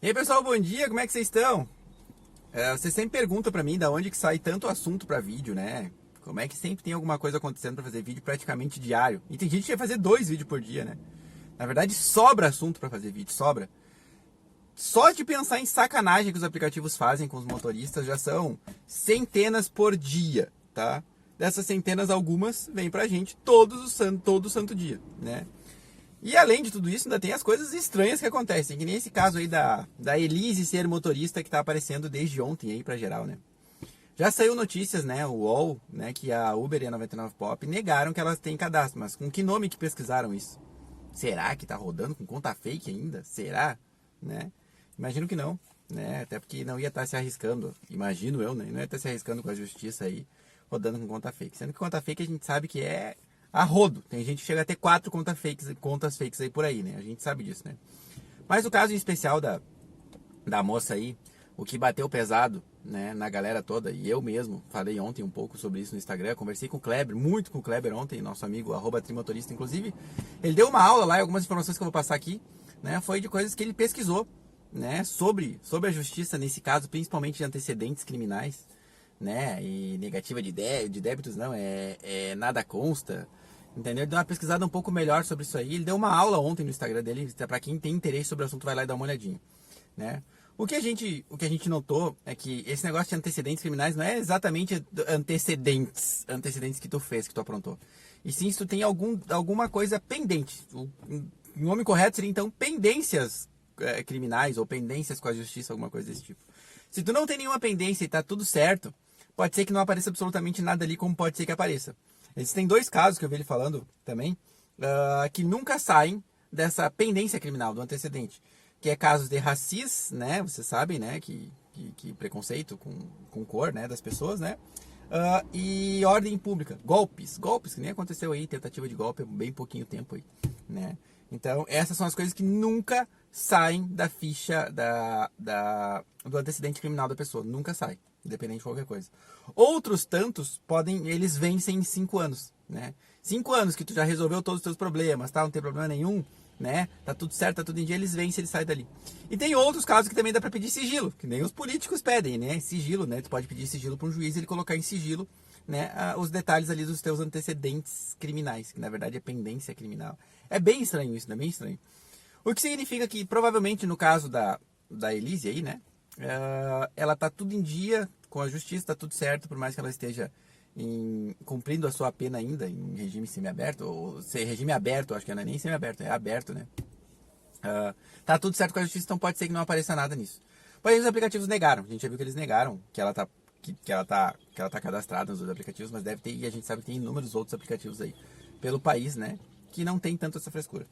E aí, pessoal, bom dia, como é que vocês estão? Vocês sempre perguntam pra mim da onde que sai tanto assunto pra vídeo, né? Como é que sempre tem alguma coisa acontecendo pra fazer vídeo praticamente diário? E tem gente que vai fazer 2 vídeos por dia, né? Na verdade, sobra assunto pra fazer vídeo, sobra. Só de pensar em sacanagem que os aplicativos fazem com os motoristas já são centenas por dia, tá? Dessas centenas, algumas vêm pra gente todo santo dia, né? E além de tudo isso, ainda tem as coisas estranhas que acontecem, que nem esse caso aí da Elise ser motorista que tá aparecendo desde ontem aí pra geral, né? Já saiu notícias, né, o UOL, né, que a Uber e a 99Pop negaram que elas têm cadastro, mas com que nome que pesquisaram isso? Será que tá rodando com conta fake ainda? Será? Né? Imagino que não, né? Até porque não ia estar se arriscando, imagino eu, né? Não ia estar se arriscando com a justiça aí, rodando com conta fake. Sendo que conta fake a gente sabe que é a rodo. Tem gente que chega a ter 4 contas fakes aí por aí, né? A gente sabe disso, né? Mas o caso em especial da moça aí, o que bateu pesado, né, na galera toda, e eu mesmo falei ontem um pouco sobre isso no Instagram, conversei com o Kleber, muito com o Kleber ontem, nosso amigo, @trimotorista, inclusive, ele deu uma aula lá, e algumas informações que eu vou passar aqui, né, foi de coisas que ele pesquisou, né, sobre a justiça nesse caso, principalmente de antecedentes criminais, né, e negativa de débitos não, nada consta, entendeu? Ele deu uma pesquisada um pouco melhor sobre isso aí, ele deu uma aula ontem no Instagram dele, para quem tem interesse sobre o assunto vai lá e dá uma olhadinha, né. O que a gente notou é que esse negócio de antecedentes criminais não é exatamente antecedentes que tu fez, que tu aprontou. E sim, se tu tem alguma coisa pendente. O nome correto seria então pendências criminais ou pendências com a justiça, alguma coisa desse tipo. Se tu não tem nenhuma pendência e tá tudo certo, pode ser que não apareça absolutamente nada ali, como pode ser que apareça. Existem 2 casos que eu vi ele falando também, que nunca saem dessa pendência criminal, do antecedente. Que é casos de racismo, né? Vocês sabem, né? Que preconceito com cor, né? Das pessoas, né? E ordem pública, golpes, que nem aconteceu aí, tentativa de golpe há bem pouquinho tempo aí, né? Então, essas são as coisas que nunca saem da ficha do antecedente criminal da pessoa, nunca sai, independente de qualquer coisa. Outros tantos eles vencem em 5 anos, né? 5 anos que tu já resolveu todos os teus problemas, tá? Não tem problema nenhum, né? Tá tudo certo, tá tudo em dia, eles vencem, eles saem dali. E tem outros casos que também dá para pedir sigilo, que nem os políticos pedem, né? Sigilo, né? Tu pode pedir sigilo para um juiz e ele colocar em sigilo, né, os detalhes ali dos teus antecedentes criminais, que na verdade é pendência criminal. É bem estranho isso, né? Bem estranho. O que significa que provavelmente no caso da Elise aí, né? Ela tá tudo em dia com a justiça, tá tudo certo, por mais que ela esteja cumprindo a sua pena ainda em regime semiaberto, ou regime aberto, acho que não é nem semiaberto, é aberto, né? Tá tudo certo com a justiça, então pode ser que não apareça nada nisso. Porém, os aplicativos negaram, a gente já viu que eles negaram que ela tá cadastrada nos aplicativos, mas deve ter, e a gente sabe que tem inúmeros outros aplicativos aí pelo país, né, que não tem tanto essa frescura.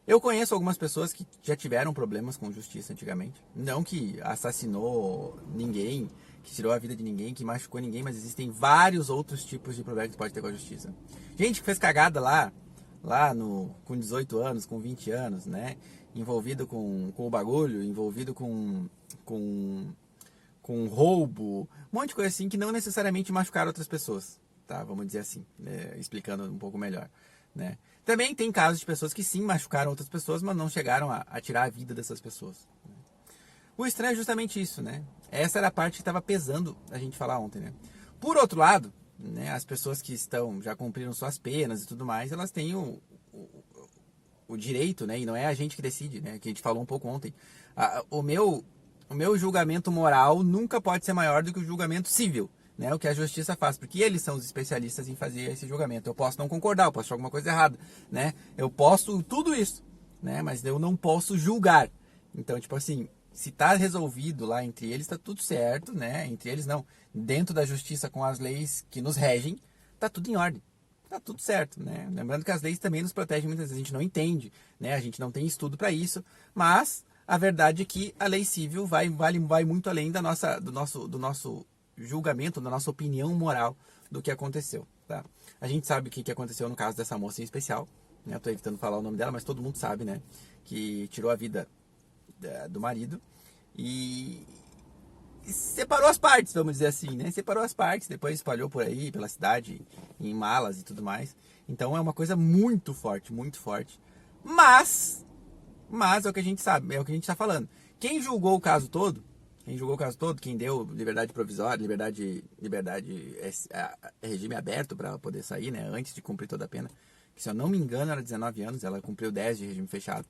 Eu conheço algumas pessoas que já tiveram problemas com justiça antigamente, não que assassinou ninguém, que tirou a vida de ninguém, que machucou ninguém, mas existem vários outros tipos de problemas que pode ter com a justiça. Gente que fez cagada com 18 anos, com 20 anos, né? Envolvido com o bagulho, envolvido com roubo, um monte de coisa assim que não necessariamente machucaram outras pessoas, tá? Vamos dizer assim, né? Explicando um pouco melhor, né? Também tem casos de pessoas que sim machucaram outras pessoas, mas não chegaram a tirar a vida dessas pessoas. O estranho é justamente isso, né? Essa era a parte que estava pesando a gente falar ontem, né? Por outro lado, né, as pessoas que já cumpriram suas penas e tudo mais, elas têm o direito, né? E não é a gente que decide, né? Que a gente falou um pouco ontem. O meu julgamento moral nunca pode ser maior do que o julgamento civil, né? O que a justiça faz, porque eles são os especialistas em fazer esse julgamento. Eu posso não concordar, eu posso achar alguma coisa errada, né? Eu posso tudo isso, né? Mas eu não posso julgar. Então, tipo assim, se tá resolvido lá entre eles, tá tudo certo, né? Entre eles não. Dentro da justiça com as leis que nos regem, tá tudo em ordem. Tá tudo certo, né? Lembrando que as leis também nos protegem muitas vezes, a gente não entende, né? A gente não tem estudo para isso, mas a verdade é que a lei civil vai muito além do nosso julgamento, da nossa opinião moral do que aconteceu, tá? A gente sabe o que aconteceu no caso dessa moça em especial, né? Eu tô evitando falar o nome dela, mas todo mundo sabe, né? Que tirou a vida do marido e separou as partes, vamos dizer assim, né? Separou as partes, depois espalhou por aí, pela cidade, em malas e tudo mais. Então é uma coisa muito forte, muito forte. Mas é o que a gente sabe, é o que a gente está falando. Quem julgou o caso todo, quem deu liberdade provisória, regime aberto para ela poder sair, né, antes de cumprir toda a pena, que se eu não me engano era 19 anos, ela cumpriu 10 de regime fechado.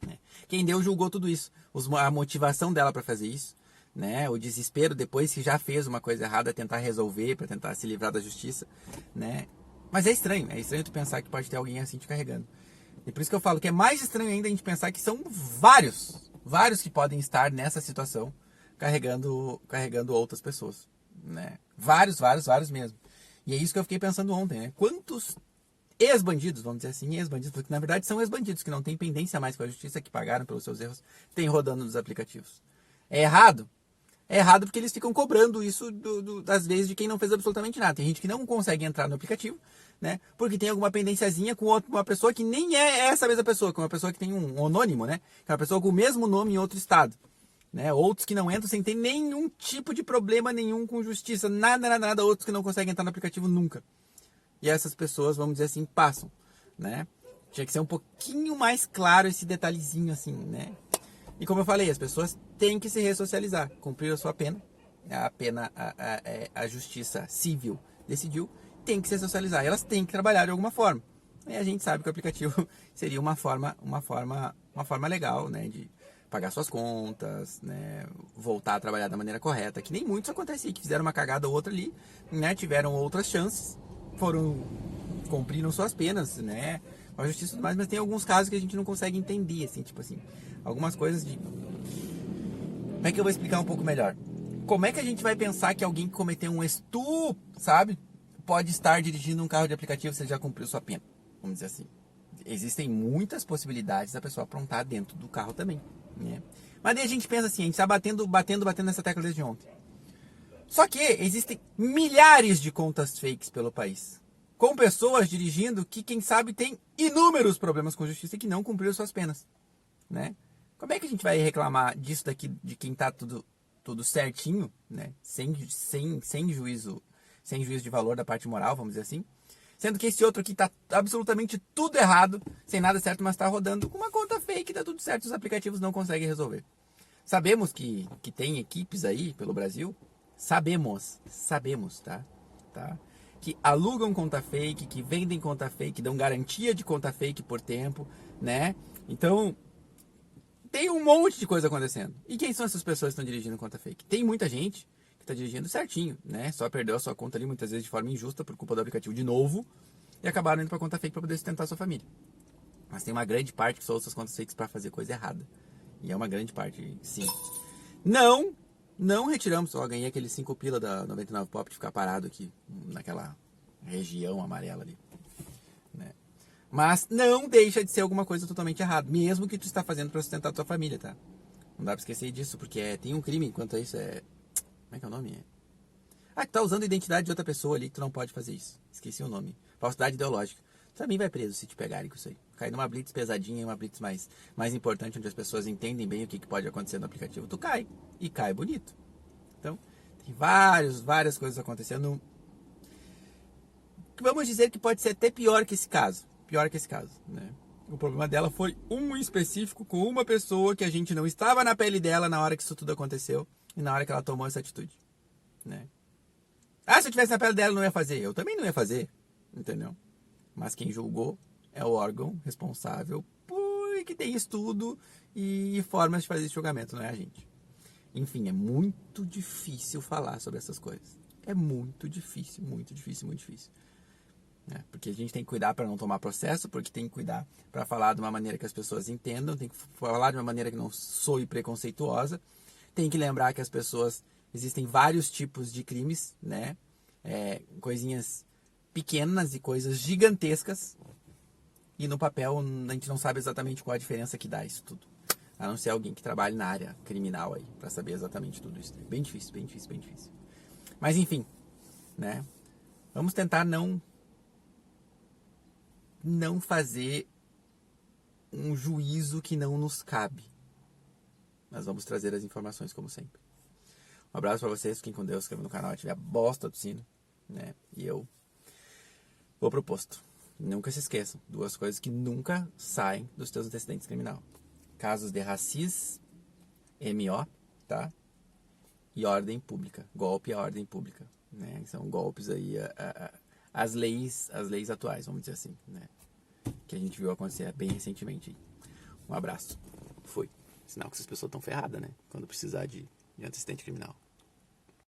Né? Quem deu julgou tudo isso, a motivação dela para fazer isso, né, o desespero depois que já fez uma coisa errada, tentar resolver, para tentar se livrar da justiça, né? Mas é estranho tu pensar que pode ter alguém assim te carregando. E por isso que eu falo que é mais estranho ainda a gente pensar que são vários que podem estar nessa situação carregando outras pessoas, né? Vários mesmo. E é isso que eu fiquei pensando ontem, né? Quantos ex-bandidos, vamos dizer assim, ex-bandidos, porque na verdade são ex-bandidos que não têm pendência mais com a justiça, que pagaram pelos seus erros, tem rodando nos aplicativos. É errado? É errado porque eles ficam cobrando isso das vezes de quem não fez absolutamente nada. Tem gente que não consegue entrar no aplicativo, né? Porque tem alguma pendênciazinha com uma pessoa que nem é essa mesma pessoa, que é uma pessoa que tem um anônimo, né? Que é uma pessoa com o mesmo nome em outro estado. Né? Outros que não entram sem ter nenhum tipo de problema nenhum com justiça. Nada. Outros que não conseguem entrar no aplicativo nunca. E essas pessoas, vamos dizer assim, passam, né? Tinha que ser um pouquinho mais claro esse detalhezinho assim, né? E como eu falei, as pessoas têm que se ressocializar, cumprir a sua pena. A justiça civil decidiu, tem que se socializar. Elas têm que trabalhar de alguma forma. E a gente sabe que o aplicativo seria uma forma legal, né, de pagar suas contas, né, voltar a trabalhar da maneira correta. Que nem muitos acontecem, que fizeram uma cagada ou outra ali, né, tiveram outras chances, cumpriram suas penas, né, com a justiça e tudo mais, mas tem alguns casos que a gente não consegue entender, assim, tipo assim, algumas coisas de... Como é que eu vou explicar um pouco melhor? Como é que a gente vai pensar que alguém que cometeu um estupro, sabe, pode estar dirigindo um carro de aplicativo se ele já cumpriu sua pena? Vamos dizer assim. Existem muitas possibilidades da pessoa aprontar dentro do carro também, né? Mas daí a gente pensa assim, a gente está batendo nessa tecla desde ontem. Só que existem milhares de contas fakes pelo país, com pessoas dirigindo que, quem sabe, tem inúmeros problemas com justiça e que não cumpriram suas penas, né? Como é que a gente vai reclamar disso daqui, de quem tá tudo certinho, né? Sem juízo de valor da parte moral, vamos dizer assim. Sendo que esse outro aqui tá absolutamente tudo errado, sem nada certo, mas tá rodando com uma conta fake, tá tudo certo, os aplicativos não conseguem resolver. Sabemos que tem equipes aí pelo Brasil, sabemos, tá? Que alugam conta fake, que vendem conta fake, dão garantia de conta fake por tempo, né? Então, tem um monte de coisa acontecendo. E quem são essas pessoas que estão dirigindo conta fake? Tem muita gente que está dirigindo certinho, né? Só perdeu a sua conta ali muitas vezes de forma injusta por culpa do aplicativo de novo e acabaram indo para conta fake para poder sustentar a sua família. Mas tem uma grande parte que só usa essas contas fakes para fazer coisa errada. E é uma grande parte, sim. Não retiramos. Só ganhei aqueles 5 pila da 99 Pop de ficar parado aqui naquela região amarela ali, né? Mas não deixa de ser alguma coisa totalmente errada, mesmo que tu está fazendo para sustentar a tua família, tá? Não dá para esquecer disso, porque tem um crime enquanto isso é... Como é que é o nome? Tu tá usando a identidade de outra pessoa ali, que tu não pode fazer isso. Esqueci o nome. Falsidade ideológica. Tu também vai preso se te pegarem com isso aí. Cai numa blitz pesadinha, uma blitz mais importante, onde as pessoas entendem bem o que pode acontecer no aplicativo. Tu cai. E cai bonito. Então, tem várias coisas acontecendo. Vamos dizer que pode ser até pior que esse caso, né? O problema dela foi um específico com uma pessoa que a gente não estava na pele dela na hora que isso tudo aconteceu e na hora que ela tomou essa atitude, né? Se eu tivesse na pele dela, eu não ia fazer. Eu também não ia fazer, entendeu? Mas quem julgou é o órgão responsável por que tem estudo e formas de fazer esse julgamento, não é a gente. Enfim, é muito difícil falar sobre essas coisas. É muito difícil. Porque a gente tem que cuidar para não tomar processo, porque tem que cuidar para falar de uma maneira que as pessoas entendam, tem que falar de uma maneira que não soe preconceituosa, tem que lembrar que as pessoas, existem vários tipos de crimes, né? Coisinhas pequenas e coisas gigantescas, e no papel a gente não sabe exatamente qual a diferença que dá isso tudo, a não ser alguém que trabalhe na área criminal aí, para saber exatamente tudo isso. Bem difícil. Mas enfim, né? Vamos tentar não fazer um juízo que não nos cabe. Mas vamos trazer as informações como sempre. Um abraço para vocês, fiquem com Deus, se inscrevam no canal, ative a bosta do sino, né? E eu vou pro posto. Nunca se esqueçam, 2 coisas que nunca saem dos teus antecedentes criminais: casos de racismo MO, tá? E ordem pública. Golpe à ordem pública, né? São golpes aí as leis atuais, vamos dizer assim, né? Que a gente viu acontecer bem recentemente. Um abraço. Fui. Sinal que essas pessoas estão ferradas, né? Quando precisar de antecedente criminal.